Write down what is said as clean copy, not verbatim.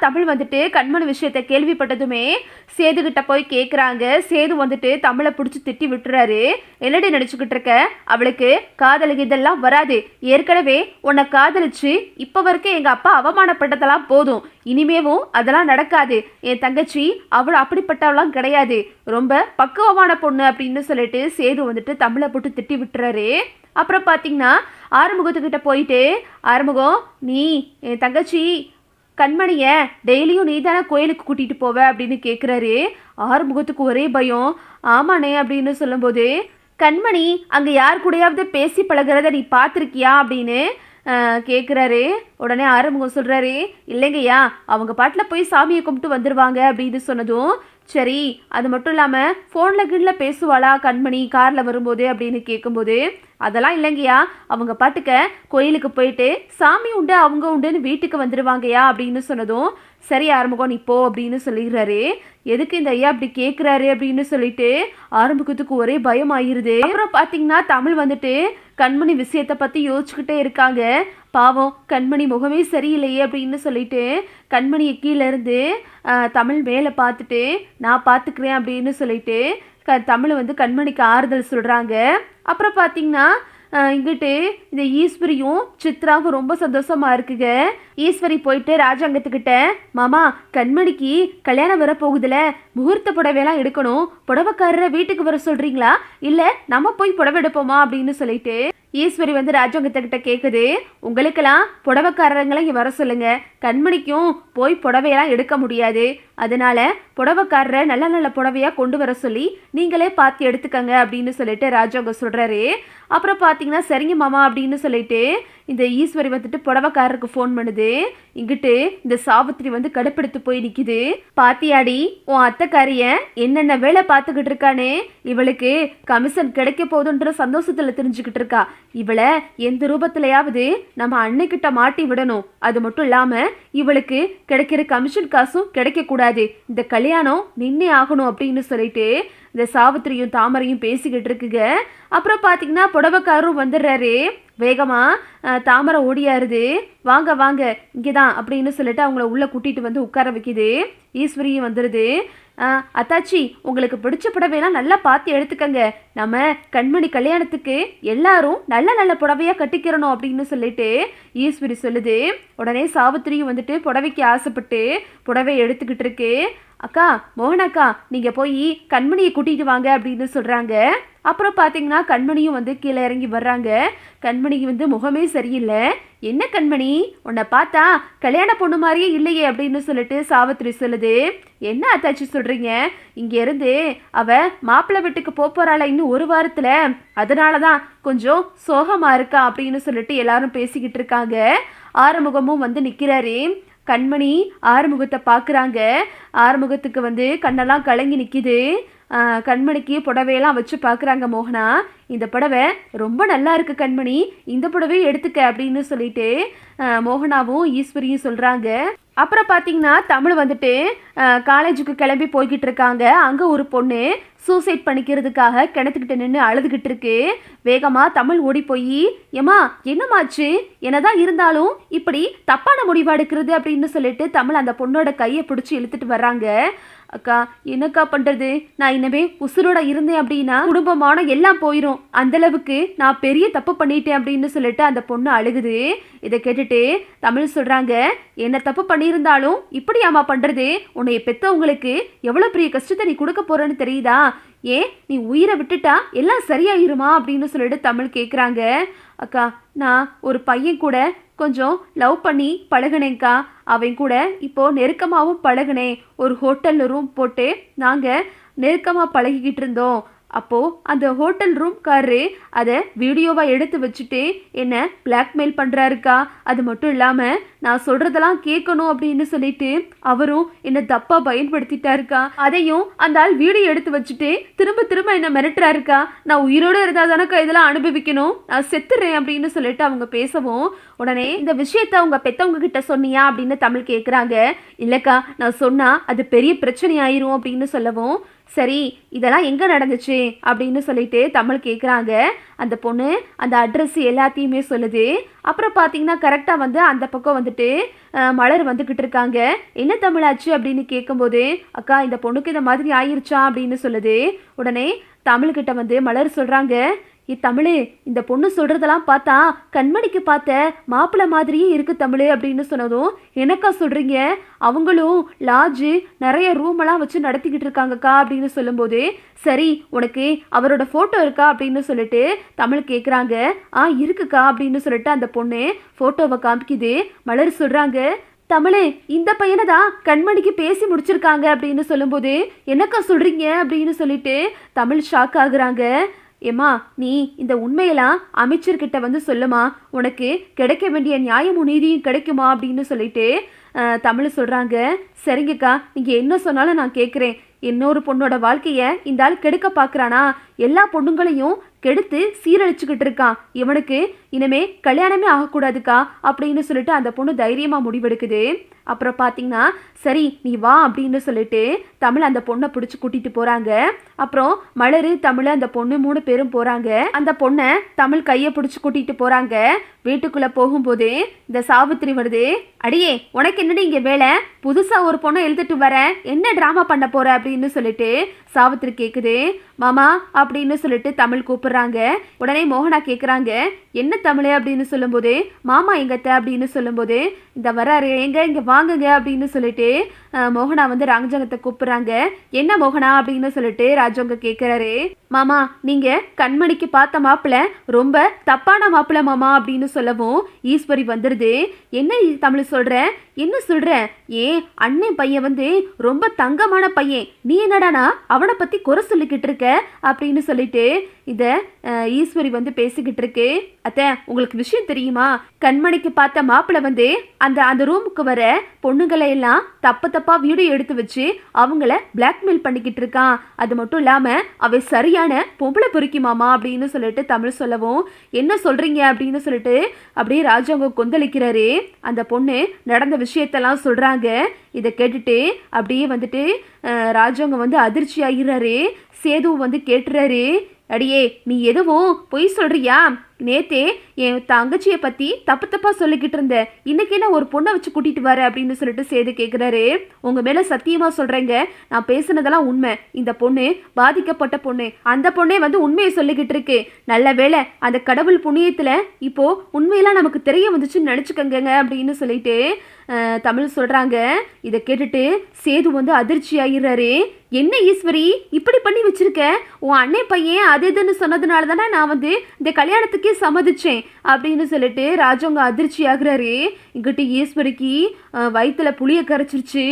தமிழ் வந்துட்டு கண்மணி விஷயத்த கேள்விப்பட்டதுமே சேதுகிட்ட போய் கேட்குறாங்க. சேது வந்துட்டு தமிழை பிடிச்சி திட்டி விட்டுறாரு. என்னடி நினச்சிக்கிட்டு இருக்க, அவளுக்கு காதல் இதெல்லாம் வராது. ஏற்கனவே உன்னை காதலிச்சு இப்போ வரைக்கும் எங்கள் அப்பா அவமானப்பட்டதெல்லாம் போதும். இனிமேவும் அதெல்லாம் நடக்காது. என் தங்கச்சி அவள் அப்படிப்பட்டவளாம் கிடையாது, ரொம்ப பக்குவமான பொண்ணு அப்படின்னு சொல்லிட்டு சேது வந்துட்டு தமிழை போட்டு திட்டி விட்டுறாரு. அப்புறம் பார்த்தீங்கன்னா ஆறுமுகத்துக்கிட்ட போயிட்டு, ஆறுமுகம் நீ என் தங்கச்சி கண்மணிய டெய்லியும் நீ தானே கோயிலுக்கு கூட்டிகிட்டு போவ அப்படின்னு கேட்குறாரு. ஆறுமுகத்துக்கு ஒரே பயம். ஆமாண்ணே அப்படின்னு சொல்லும்போது, கண்மணி அங்கே யார் கூடயாவது பேசி பழகிறத நீ பார்த்துருக்கியா அப்படின்னு கேட்குறாரு. உடனே ஆறுமுகம் சொல்கிறாரு, இல்லைங்கய்யா, அவங்க பாட்டில் போய் சாமியை கும்பிட்டு வந்துடுவாங்க அப்படின்னு சொன்னதும், சரி அது மட்டும் இல்லாமல் ஃபோனில் கீழில் பேசுவாளா கண்மணி காரில் வரும்போது அப்படின்னு கேட்கும்போது, அதெல்லாம் இல்லைங்கய்யா, அவங்க பாட்டுக்க கோயிலுக்கு போயிட்டு சாமி உண்டு அவங்க உண்டுன்னு வீட்டுக்கு வந்துடுவாங்கய்யா அப்படின்னு சொன்னதும், சரி ஆறுமுகம் நீ போ அப்படின்னு சொல்லிடுறாரு. எதுக்கு இந்த ஐயா அப்படி கேட்குறாரு அப்படின்னு சொல்லிட்டு ஆரம்பத்துக்கு ஒரே பயம் ஆயிருது. அப்புறம் பார்த்தீங்கன்னா தமிழ் வந்துட்டு கண்மணி விஷயத்தை பற்றி யோசிச்சுக்கிட்டே இருக்காங்க. பாவம் கண்மணி முகமே சரியில்லையே அப்படின்னு சொல்லிட்டு கண்மணியை கீழேருந்து தமிழ் மேலே பார்த்துட்டு நான் பார்த்துக்கிறேன் அப்படின்னு சொல்லிட்டு தமிழ் வந்து கண்மணிக்கு ஆறுதல் சொல்கிறாங்க. அப்புறம் பார்த்தீங்கன்னா இங்கிட்டு இந்த ஈஸ்வரியும் சித்ராவும் ரொம்ப சந்தோஷமாக இருக்குங்க. ஈஸ்வரி போயிட்டு ராஜாங்கத்துக்கிட்ட, மாமா கண்மணிக்கு கல்யாணம் வரப்போகுதுல, முகூர்த்த புடவையெல்லாம் எடுக்கணும், புடவைக்காரரை வீட்டுக்கு வர சொல்கிறீங்களா, இல்லை நம்ம போய் புடவை எடுப்போமா அப்படின்னு சொல்லிட்டு ஈஸ்வரி வந்து ராஜாங்கத்துக்கிட்ட கேட்குது. உங்களுக்கெல்லாம் புடவைக்காரங்களை இங்கே வர சொல்லுங்க, கண்மணிக்கும் போய் புடவையெல்லாம் எடுக்க முடியாது, அதனால புடவைக்காரரை நல்ல நல்ல புடவையாக கொண்டு வர சொல்லி நீங்களே பார்த்து எடுத்துக்கங்க அப்படின்னு சொல்லிட்டு ராஜாங்க சொல்கிறாரு. அப்புறம் பார்த்தீங்கன்னா சரிங்க மாமா அப்படின்னு சொல்லிட்டு இந்த ஈஸ்வரி வந்துட்டு புடவைக்காரருக்கு ஃபோன் பண்ணுது. இங்கிட்டு இந்த சாவித்திரி வந்து கடுப்பெடுத்து போய் நிற்கிது. பாத்தியாடி உன் அத்தைக்காரிய என்னென்ன வேலை பார்த்துக்கிட்டு இருக்கானே, இவளுக்கு கமிஷன் கிடைக்க போகுதுன்ற சந்தோஷத்தில் தெரிஞ்சுக்கிட்டு இருக்கா. இவளை எந்த ரூபத்திலையாவது நம்ம அன்னைக்கிட்ட மாட்டி விடணும். அது மட்டும் இல்லாமல் இவளுக்கு கிடைக்கிற கமிஷன் காசும் கிடைக்கக்கூடாது. இந்த கல்யாணம் நின்னே ஆகணும் அப்படின்னு சொல்லிட்டு இந்த சாவித்திரியும் தாமரையும் பேசிக்கிட்டு இருக்குங்க. அப்புறம் பார்த்தீங்கன்னா புடவைக்காரரும் வந்துடுறாரு. வேகமாக தாமரை ஓடியாருது. வாங்க வாங்க இங்கே தான் அப்படின்னு சொல்லிட்டு அவங்கள உள்ளே கூட்டிகிட்டு வந்து உட்கார வைக்கிது. ஈஸ்வரியும் வந்துடுது. அத்தாச்சி உங்களுக்கு பிடிச்ச புடவையெல்லாம் நல்லா பார்த்து எடுத்துக்கங்க, நம்ம கண்மணி கல்யாணத்துக்கு எல்லாரும் நல்ல நல்ல புடவையாக கட்டிக்கிறணும் அப்படின்னு சொல்லிட்டு ஈஸ்வரி சொல்லுது. உடனே சாவித்திரியும் வந்துட்டு புடவைக்கு ஆசைப்பட்டு புடவை எடுத்துக்கிட்டு இருக்கு. அக்கா மோகனாக்கா நீங்கள் போய் கண்மணியை கூட்டிகிட்டு வாங்க அப்படின்னு சொல்கிறாங்க. அப்புறம் பார்த்தீங்கன்னா கண்மணியும் வந்து கீழே இறங்கி வர்றாங்க. கண்மணிக்கு வந்து முகமே சரியில்லை. என்ன கண்மணி உன்னை பார்த்தா கல்யாண பொண்ணு மாதிரியே இல்லையே அப்படின்னு சொல்லிட்டு சாவித்திரி சொல்லுது. என்ன அத்தாச்சி சொல்கிறீங்க, இங்கேருந்து அவள் மாப்பிள்ளை வீட்டுக்கு போகிறாள இன்னும் ஒரு வாரத்தில், அதனால தான் கொஞ்சம் சோகமாக இருக்கா அப்படின்னு சொல்லிட்டு எல்லாரும் பேசிக்கிட்டு இருக்காங்க. ஆறுமுகமும் வந்து நிற்கிறாரு. கண்மணி ஆறுமுகத்தை பார்க்குறாங்க. ஆறுமுகத்துக்கு வந்து கண்ணெல்லாம் கலங்கி நிற்கிது. கண்மணிக்கு புடவையெல்லாம் வச்சு பார்க்குறாங்க. மோகனா இந்த புடவை ரொம்ப நல்லா இருக்குது கண்மணி, இந்த புடவையை எடுத்துக்க அப்படின்னு சொல்லிட்டு மோகனாவும் ஈஸ்வரியும் சொல்கிறாங்க. அப்புறம் பார்த்தீங்கன்னா தமிழ் வந்துட்டு காலேஜுக்கு கிளம்பி போய்கிட்டு இருக்காங்க. அங்கே ஒரு பொண்ணு சூசைட் பண்ணிக்கிறதுக்காக கிணத்துக்கிட்ட நின்று அழுதுகிட்டு இருக்கு. வேகமாக தமிழ் ஓடி போய், ஏமா என்னமாச்சு, என்னதான் இருந்தாலும் இப்படி தப்பான முடிவு எடுக்கிறது அப்படின்னு சொல்லிட்டு தமிழ் அந்த பொண்ணோட கையை பிடிச்சி இழுத்துட்டு வர்றாங்க. அக்கா என்னக்கா பண்ணுறது, நான் இன்னமே உசுரோட இருந்தேன் அப்படின்னா குடும்பமான எல்லாம் போயிடும், அந்தளவுக்கு நான் பெரிய தப்பு பண்ணிட்டேன் அப்படின்னு சொல்லிட்டு அந்த பொண்ணு அழுகுது. இதை கேட்டுட்டு தமிழ் சொல்கிறாங்க, என்ன தப்பு பண்ணியிருந்தாலும் இப்படியாமா பண்ணுறது, உன்னை பெற்றவங்களுக்கு எவ்வளோ பெரிய கஷ்டத்தை நீ கொடுக்க போகிறேன்னு தெரியுதா, ஏன் நீ உயிரை விட்டுட்டா எல்லாம் சரியாயிருமா அப்படின்னு சொல்லிட்டு தமிழ் கேட்குறாங்க. அக்கா நான் ஒரு பையன் கூட கொஞ்சம் லவ் பண்ணி பழகினேங்க்கா, அவன் கூட இப்போது நெருக்கமாகவும் பழகினேன். ஒரு ஹோட்டலில் ரூம் போட்டு நாங்கள் நெருக்கமாக பழகிக்கிட்டு இருந்தோம். அப்போது அந்த ஹோட்டல் ரூம்காரரு அதை வீடியோவாக எடுத்து வச்சுட்டு என்னை பிளாக்மெயில் பண்ணுறாருக்கா. அது மட்டும் இல்லாமல் நான் சொல்கிறதெல்லாம் கேட்கணும் அப்படின்னு சொல்லிட்டு அவரும் என்னை தப்பாக பயன்படுத்திட்டாருக்கா. அதையும் அந்த ஆள் வீடியோ எடுத்து வச்சுட்டு திரும்ப திரும்ப என்னை மிரட்டுறாருக்கா. நான் உயிரோடு இருந்தால் தானக்கா இதெல்லாம் அனுபவிக்கணும், நான் செத்துறேன் அப்படின்னு சொல்லிட்டு அவங்க பேசவும், உடனே இந்த விஷயத்த அவங்க பெற்றவங்க கிட்ட சொன்னியா அப்படின்னு தமிழ் கேட்குறாங்க. இல்லைக்கா நான் சொன்னால் அது பெரிய பிரச்சனை ஆயிரும் அப்படின்னு சொல்லவும், சரி இதெல்லாம் எங்கே நடந்துச்சு அப்படின்னு சொல்லிட்டு தமிழ் கேட்குறாங்க. அந்த பொண்ணு அந்த அட்ரஸ் எல்லாத்தையுமே சொல்லுது. அப்புறம் பார்த்தீங்கன்னா கரெக்டாக வந்து அந்த பக்கம் வந்துட்டு மலர் வந்துக்கிட்டு இருக்காங்க. என்ன தமிழாச்சு அப்படின்னு கேட்கும்போது, அக்கா இந்த பொண்ணுக்கு இந்த மாதிரி ஆயிருச்சா அப்படின்னு சொல்லுது. உடனே தமிழ்கிட்ட வந்து மலர் சொல்கிறாங்க, தமிழே இந்த பொண்ணு சொல்றதெல்லாம் பார்த்தா கண்மணிக்கு பார்த்த மாப்பிள்ளை மாதிரியே இருக்கு தமிழ் அப்படின்னு சொன்னதும், எனக்கா சொல்றீங்க, அவங்களும் லாட்ஜு நிறைய ரூம் எல்லாம் வச்சு நடத்திக்கிட்டு இருக்காங்கக்கா அப்படின்னு சொல்லும்போது, சரி உனக்கு அவரோட ஃபோட்டோ இருக்கா அப்படின்னு சொல்லிட்டு தமிழ் கேட்குறாங்க. இருக்குக்கா அப்படின்னு சொல்லிட்டு அந்த பொண்ணு ஃபோட்டோவை காமிக்குது. மலர் சொல்றாங்க, தமிழே இந்த பையனை தான் கண்மணிக்கு பேசி முடிச்சிருக்காங்க அப்படின்னு சொல்லும்போது, என்னக்கா சொல்றீங்க அப்படின்னு சொல்லிட்டு தமிழ் ஷாக் ஆகுறாங்க. ஏம்மா நீ இந்த உண்மையெல்லாம் அமைச்சர்கிட்ட வந்து சொல்லுமா, உனக்கு கிடைக்க வேண்டிய நியாயமும் நீதியும் கிடைக்குமா அப்படின்னு சொல்லிட்டு தமிழ் சொல்கிறாங்க. சரிங்கக்கா நீங்கள் என்ன சொன்னாலும் நான் கேட்குறேன். இன்னொரு பொண்ணோட வாழ்க்கையை இந்த ஆள் கெடுக்க பார்க்குறானா, எல்லா பொண்ணுங்களையும் கெடுத்து சீரழிச்சுக்கிட்டு இருக்கான், இவனுக்கு இனிமே கல்யாணமே ஆகக்கூடாதுக்கா அப்படின்னு சொல்லிட்டு அந்த பொண்ணு தைரியமாக முடிவெடுக்குது. அப்புறம் பார்த்தீங்கன்னா சரி நீ வா அப்படின்னு சொல்லிட்டு தமிழ் அந்த பொண்ணை பிடிச்சி கூட்டிட்டு போகிறாங்க. அப்புறம் மலரு தமிழ் அந்த பொண்ணு 3 பேரும் போகிறாங்க. அந்த பொண்ணை தமிழ் கையை பிடிச்சி கூட்டிட்டு போகிறாங்க. வீட்டுக்குள்ளே போகும்போது இந்த சாவித்திரி வருது. அடியே உனக்கு என்னடி இங்கே வேலை, புதுசாக ஒரு பொண்ணை எழுதிட்டு வர, என்ன ட்ராமா பண்ண போற அப்படின்னு சொல்லிட்டு சாவித்திரி கேட்குது. மாமா அப்படின்னு சொல்லிட்டு தமிழ் கூப்பிடுறாங்க. உடனே மோகனா கேட்குறாங்க, என்ன தமிழ் அப்படின்னு சொல்லும்போது, மாமா எங்கத்த அப்படின்னு சொல்லும்போது, இந்த வராரு எங்க இங்கே வாங்குங்க அப்படின்னு சொல்லிட்டு மோகனா வந்து ராஜங்கத்தை கூப்பிடுறாங்க. என்ன மோகனா அப்படின்னு சொல்லிட்டு ராஜங்க கேட்குறாரு. மாமா நீங்க கண்மணிக்கு பார்த்த மாப்பிள்ள ரொம்ப தப்பான மாப்பிள்ள மாமா அப்படின்னு சொல்லவும் ஈஸ்வரி வந்துடுது. என்ன தமிழ் சொல்ற, என்ன சொல்ற, ஏன் அண்ணன் பையன் வந்து ரொம்ப தங்கமான பையன், நீ என்னடானா அவனை பத்தி குறை சொல்லிக்கிட்டு இருக்க அப்படின்னு சொல்லிட்டு இத ஈஸ்வரி வந்து பேசிக்கிட்டு இருக்கு. அத்தை உங்களுக்கு விஷயம் தெரியுமா, கண்மணிக்கு பார்த்த மாப்பிள்ள வந்து அந்த அந்த ரூமுக்கு வர பொண்ணுங்களை எல்லாம் தப்பா வீடியோ எடுத்து வச்சு அவங்கள பிளாக்மெயில் பண்ணிக்கிட்டு இருக்கான். அது மட்டும் இல்லாம அவ சரியான பொம்பளை பொறுக்கி மாமா அப்படின்னு சொல்லிட்டு தமிழ் சொல்லவும், என்ன சொல்றீங்க அப்படின்னு சொல்லிட்டு அப்படியே ராஜாங்க கொந்தளிக்கிறாரு. அந்த பொண்ணு நடந்த விஷயத்தெல்லாம் சொல்றாங்க. இதை கேட்டுட்டு அப்படியே வந்துட்டு ராஜாங்க வந்து அதிர்ச்சி ஆகிறாரு. சேதுவும் வந்து கேட்டுறாரு, அடியே நீ எதுவும் பொய் சொல்றியா, நேத்தே என் தங்கச்சியை பத்தி தப்பா சொல்லிக்கிட்டு இருந்த, இன்னைக்கு என்ன ஒரு பொண்ணை வச்சு கூட்டிட்டு வர அப்படின்னு சொல்லிட்டு சேது கேட்குறாரு. உங்க மேல சத்தியமா சொல்றேங்க, நான் பேசுனதெல்லாம் உண்மை, இந்த பொண்ணு பாதிக்கப்பட்ட பொண்ணு, அந்த பொண்ணே வந்து உண்மையை சொல்லிக்கிட்டு இருக்கு. நல்ல வேளை அந்த கடவுள் புண்ணியத்துல இப்போ உண்மையெல்லாம் நமக்கு தெரிய வந்துச்சுன்னு நினைச்சுக்கங்க அப்படின்னு சொல்லிட்டு தமிழ் சொல்றாங்க. இதை கேட்டுட்டு சேது வந்து அதிர்ச்சி ஆகிறாரு. என்ன ஈஸ்வரி இப்படி பண்ணி வச்சிருக்க, உன் அண்ணே பையன் அது இதுன்னு சொன்னதுனால தானே நான் வந்து இந்த கல்யாணத்துக்கே சம்மதிச்சேன் அப்படின்னு சொல்லிட்டு ராஜவங்க அதிர்ச்சி ஆகுறாரு. இங்கிட்டு ஈஸ்வரிக்கு வயிற்றுல புளிய கரைச்சிருச்சு.